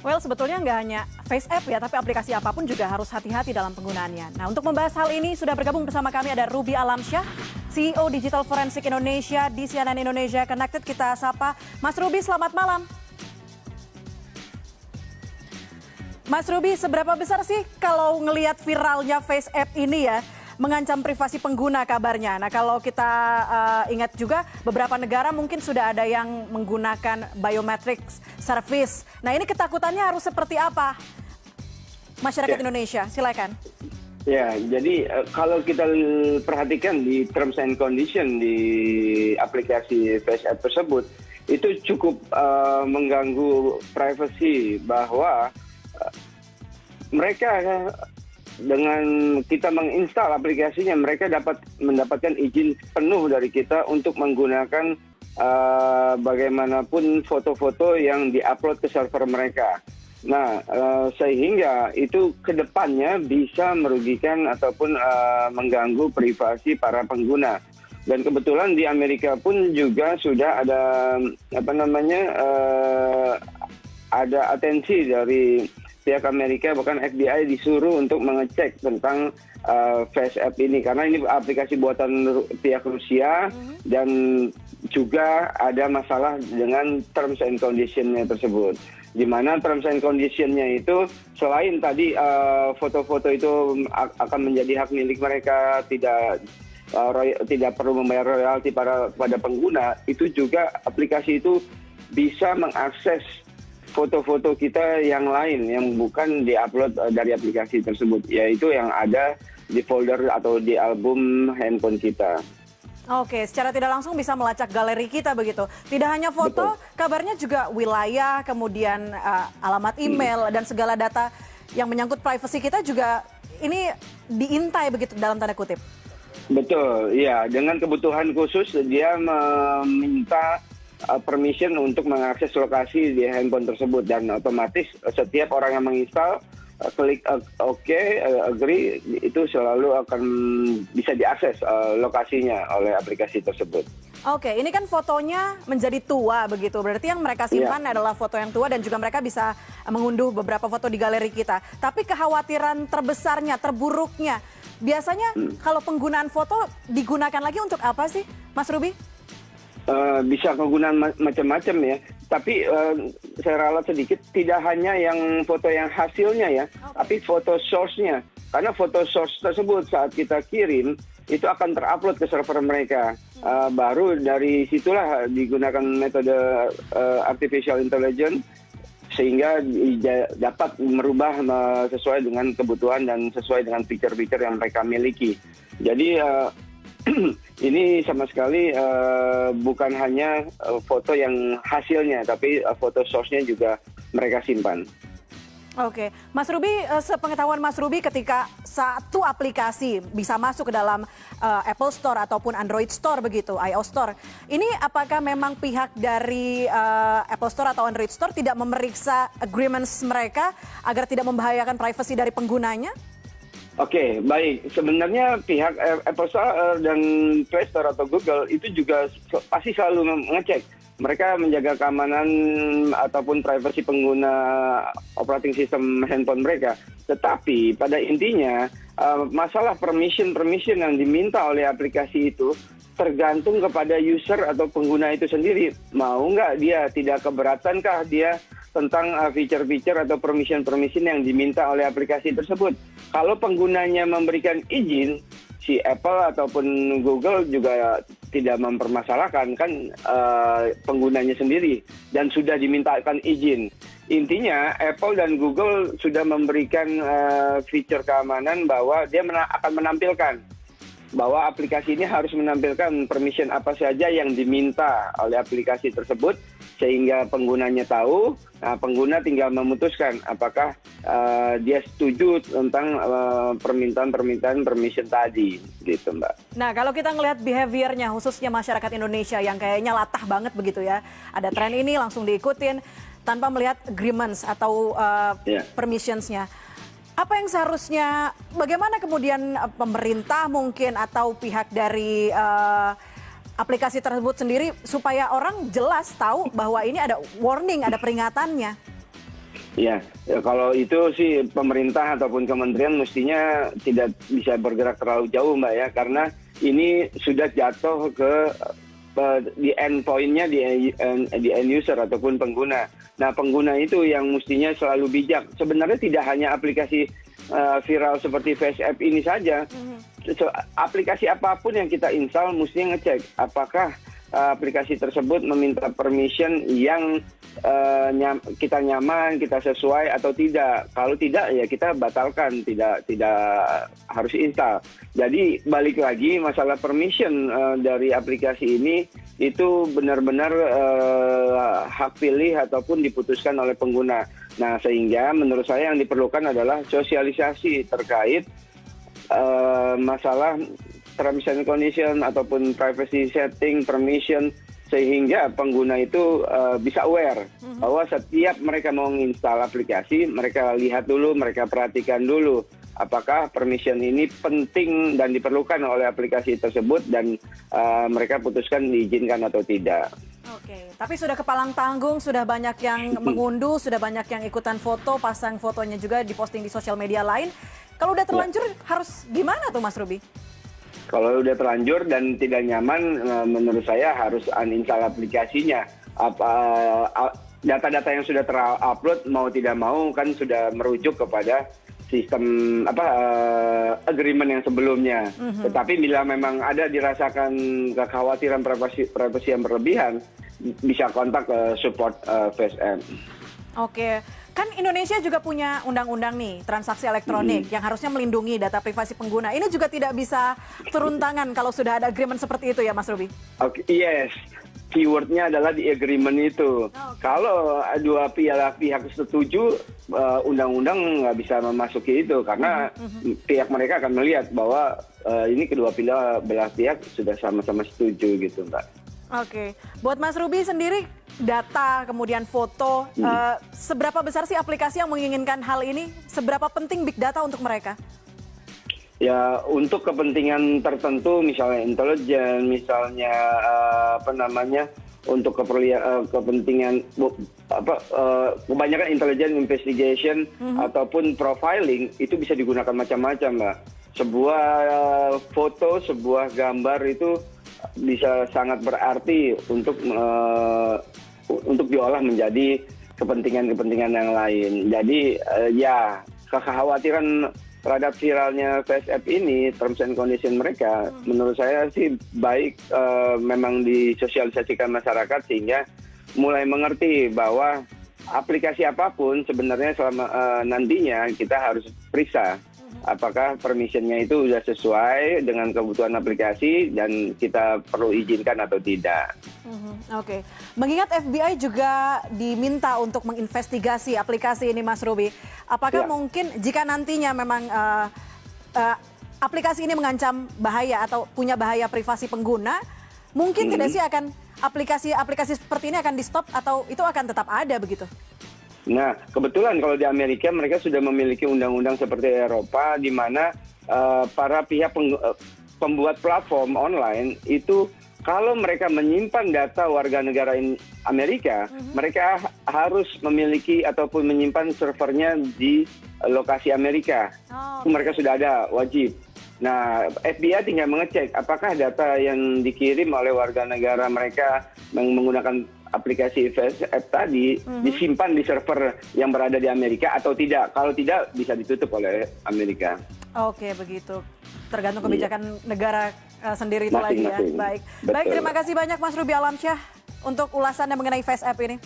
Well, sebetulnya nggak hanya Face App ya, tapi aplikasi apapun juga harus hati-hati dalam penggunaannya. Nah, untuk membahas hal ini sudah bergabung bersama kami ada Ruby Alamsyah, CEO Digital Forensik Indonesia di CNN Indonesia Connected. Kita sapa Mas Ruby, selamat malam. Mas Ruby, seberapa besar sih kalau ngelihat viralnya Face App ini ya, mengancam privasi pengguna kabarnya. Nah, kalau kita ingat juga beberapa negara mungkin sudah ada yang menggunakan biometrics service. Nah, ini ketakutannya harus seperti apa? Masyarakat Indonesia, silakan. Ya, jadi kalau kita perhatikan di terms and condition di aplikasi Face App tersebut, itu cukup mengganggu privasi bahwa mereka dengan kita menginstal aplikasinya, mereka dapat mendapatkan izin penuh dari kita untuk menggunakan bagaimanapun foto-foto yang diupload ke server mereka. Nah, sehingga itu kedepannya bisa merugikan ataupun mengganggu privasi para pengguna. Dan kebetulan di Amerika pun juga sudah ada ada atensi dari pihak Amerika, bahkan FBI disuruh untuk mengecek tentang Face App ini karena ini aplikasi buatan pihak Rusia dan juga ada masalah dengan terms and condition-nya tersebut. Di mana terms and condition-nya itu selain tadi foto-foto itu akan menjadi hak milik mereka, tidak perlu membayar royalti pada pengguna, itu juga aplikasi itu bisa mengakses foto-foto kita yang lain yang bukan diupload dari aplikasi tersebut, yaitu yang ada di folder atau di album handphone kita. Oke, secara tidak langsung bisa melacak galeri kita begitu. Tidak hanya foto, kabarnya juga wilayah, kemudian alamat email dan segala data yang menyangkut privasi kita juga ini diintai begitu dalam tanda kutip. Betul, ya. Dengan kebutuhan khusus dia meminta permission untuk mengakses lokasi di handphone tersebut dan otomatis setiap orang yang menginstal klik agree itu selalu akan bisa diakses lokasinya oleh aplikasi tersebut. Oke, ini kan fotonya menjadi tua begitu. Berarti yang mereka simpan adalah foto yang tua dan juga mereka bisa mengunduh beberapa foto di galeri kita. Tapi kekhawatiran terbesarnya, terburuknya, biasanya kalau penggunaan foto digunakan lagi untuk apa sih, Mas Ruby? Bisa kegunaan macam-macam ya, tapi saya ralat sedikit, tidak hanya yang foto yang hasilnya ya, tapi foto source-nya. Karena foto source tersebut saat kita kirim, itu akan terupload ke server mereka. Baru dari situlah digunakan metode artificial intelligence, sehingga dapat merubah sesuai dengan kebutuhan dan sesuai dengan feature-feature yang mereka miliki. Jadi ini sama sekali bukan hanya foto yang hasilnya, tapi foto source-nya juga mereka simpan. Oke, Mas Ruby, sepengetahuan Mas Ruby ketika satu aplikasi bisa masuk ke dalam Apple Store ataupun Android Store begitu, iOS Store, ini apakah memang pihak dari Apple Store atau Android Store tidak memeriksa agreements mereka agar tidak membahayakan privasi dari penggunanya? Oke, baik. Sebenarnya pihak Apple Store dan Play Store atau Google itu juga pasti selalu mengecek. Mereka menjaga keamanan ataupun privasi pengguna operating system handphone mereka. Tetapi pada intinya masalah permission yang diminta oleh aplikasi itu tergantung kepada user atau pengguna itu sendiri. Mau nggak dia, tidak keberatankah dia tentang feature-feature atau permission yang diminta oleh aplikasi tersebut. Kalau penggunanya memberikan izin, si Apple ataupun Google juga tidak mempermasalahkan kan penggunanya sendiri dan sudah dimintakan izin. Intinya Apple dan Google sudah memberikan fitur keamanan bahwa dia akan menampilkan bahwa aplikasi ini harus menampilkan permission apa saja yang diminta oleh aplikasi tersebut sehingga penggunanya tahu. Nah, pengguna tinggal memutuskan apakah dia setuju tentang permintaan permission tadi, gitu Mbak. Nah, kalau kita ngelihat behaviornya khususnya masyarakat Indonesia yang kayaknya latah banget begitu ya, ada tren ini langsung diikutin tanpa melihat agreements atau permissionsnya. Apa yang seharusnya, bagaimana kemudian pemerintah mungkin atau pihak dari aplikasi tersebut sendiri supaya orang jelas tahu bahwa ini ada warning, ada peringatannya? Ya, kalau itu sih pemerintah ataupun kementerian mestinya tidak bisa bergerak terlalu jauh, Mbak ya, karena ini sudah jatuh ke di endpoint-nya di end user ataupun pengguna. Nah, pengguna itu yang mestinya selalu bijak. Sebenarnya tidak hanya aplikasi viral seperti FaceApp ini saja. Aplikasi apapun yang kita install mestinya ngecek apakah aplikasi tersebut meminta permission yang kita nyaman, kita sesuai atau tidak. Kalau tidak ya kita batalkan, tidak harus install. Jadi balik lagi masalah permission dari aplikasi ini itu benar-benar hak pilih ataupun diputuskan oleh pengguna. Nah, sehingga menurut saya yang diperlukan adalah sosialisasi terkait masalah terms and condition ataupun privacy setting, permission, sehingga pengguna itu bisa aware bahwa setiap mereka mau menginstal aplikasi, mereka lihat dulu, mereka perhatikan dulu apakah permission ini penting dan diperlukan oleh aplikasi tersebut dan mereka putuskan diizinkan atau tidak. Oke, tapi sudah kepalang tanggung, sudah banyak yang mengunduh, sudah banyak yang ikutan foto, pasang fotonya juga diposting di sosial media lain. Kalau udah terlanjur harus gimana tuh Mas Ruby? Kalau udah terlanjur dan tidak nyaman, menurut saya harus uninstall aplikasinya. Data-data yang sudah terupload mau tidak mau kan sudah merujuk kepada sistem agreement yang sebelumnya. Tetapi bila memang ada dirasakan kekhawatiran privasi yang berlebihan, bisa kontak ke support FaceApp. Oke. Kan Indonesia juga punya undang-undang nih, transaksi elektronik yang harusnya melindungi data privasi pengguna. Ini juga tidak bisa turun tangan kalau sudah ada agreement seperti itu ya Mas Ruby? Oke, yes. Keywordnya adalah di agreement itu. Kalau dua pihak setuju, undang-undang nggak bisa memasuki itu karena pihak mereka akan melihat bahwa ini kedua belah pihak sudah sama-sama setuju gitu, Mbak. Oke, buat Mas Ruby sendiri data kemudian foto, seberapa besar sih aplikasi yang menginginkan hal ini? Seberapa penting big data untuk mereka? Ya untuk kepentingan tertentu, misalnya intelijen, misalnya untuk kepentingan kebanyakan intelijen investigation ataupun profiling itu bisa digunakan macam-macam, Mbak. Sebuah foto, sebuah gambar itu bisa sangat berarti untuk diolah menjadi kepentingan-kepentingan yang lain. Jadi ya kekhawatiran terhadap viralnya FaceApp ini, terms and condition mereka, menurut saya sih baik memang disosialisasikan masyarakat sehingga mulai mengerti bahwa aplikasi apapun sebenarnya selama nantinya kita harus periksa apakah permissionnya itu sudah sesuai dengan kebutuhan aplikasi dan kita perlu izinkan atau tidak. Oke. Mengingat FBI juga diminta untuk menginvestigasi aplikasi ini Mas Ruby, apakah mungkin jika nantinya memang aplikasi ini mengancam bahaya atau punya bahaya privasi pengguna, mungkin tidak sih akan aplikasi seperti ini akan di-stop atau itu akan tetap ada begitu? Nah, kebetulan kalau di Amerika mereka sudah memiliki undang-undang seperti Eropa di mana para pihak pembuat platform online itu kalau mereka menyimpan data warga negara Amerika, mereka harus memiliki ataupun menyimpan servernya di lokasi Amerika. Mereka sudah ada, wajib. Nah, FBI tinggal mengecek apakah data yang dikirim oleh warga negara mereka menggunakan aplikasi FaceApp tadi disimpan di server yang berada di Amerika atau tidak. Kalau tidak, bisa ditutup oleh Amerika. Oke, begitu. Tergantung kebijakan negara sendiri itu lagi ya. Baik. Betul. Baik, terima kasih banyak Mas Ruby Alamsyah untuk ulasannya mengenai FaceApp ini.